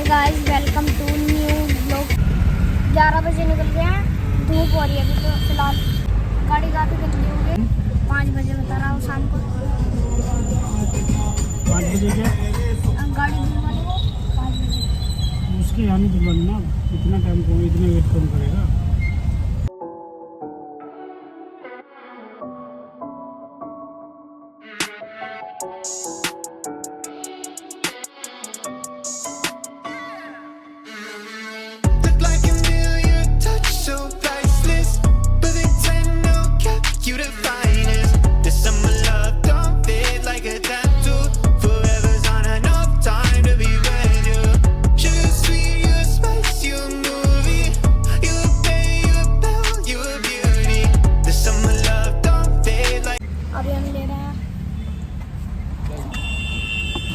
Guys welcome to new blog. 11 बजे निकल गए हैं, धूप हो रही है अभी तो फिलहाल। गाड़ी काफ़ी गंदी हो गई। 5 बजे बता रहा हूँ शाम को। 5 बजे क्या गाड़ी धुलवानी वो 5 बजे। उसके यहाँ नहीं धुलवानी ना, इतना टाइम कौन इतना वेट कौन करेगा।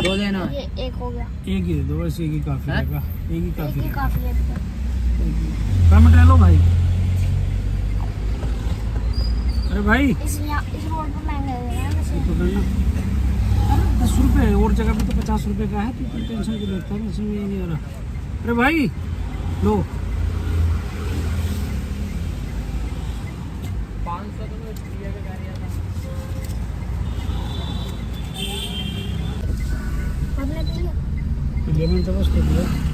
दो देना, ये एक हो गया। एक ही दे दो, बस एक ही काफी रहेगा। एक ही काफी एक ही काफी है अभी तक। पेमेंट ले लो भाई। अरे भाई इस रोड पर महंगा दे रहा है वैसे। तो करना। अरे 10 रुपये और जगह पे तो 50 रुपये का है, तो टेंशन क्यों लेता है, इसमें ये नहीं आ रहा। अरे भाई लो 500 तो मैं दिया के गाड़ी आता। हमने तो लेमन तो बस कर दिया।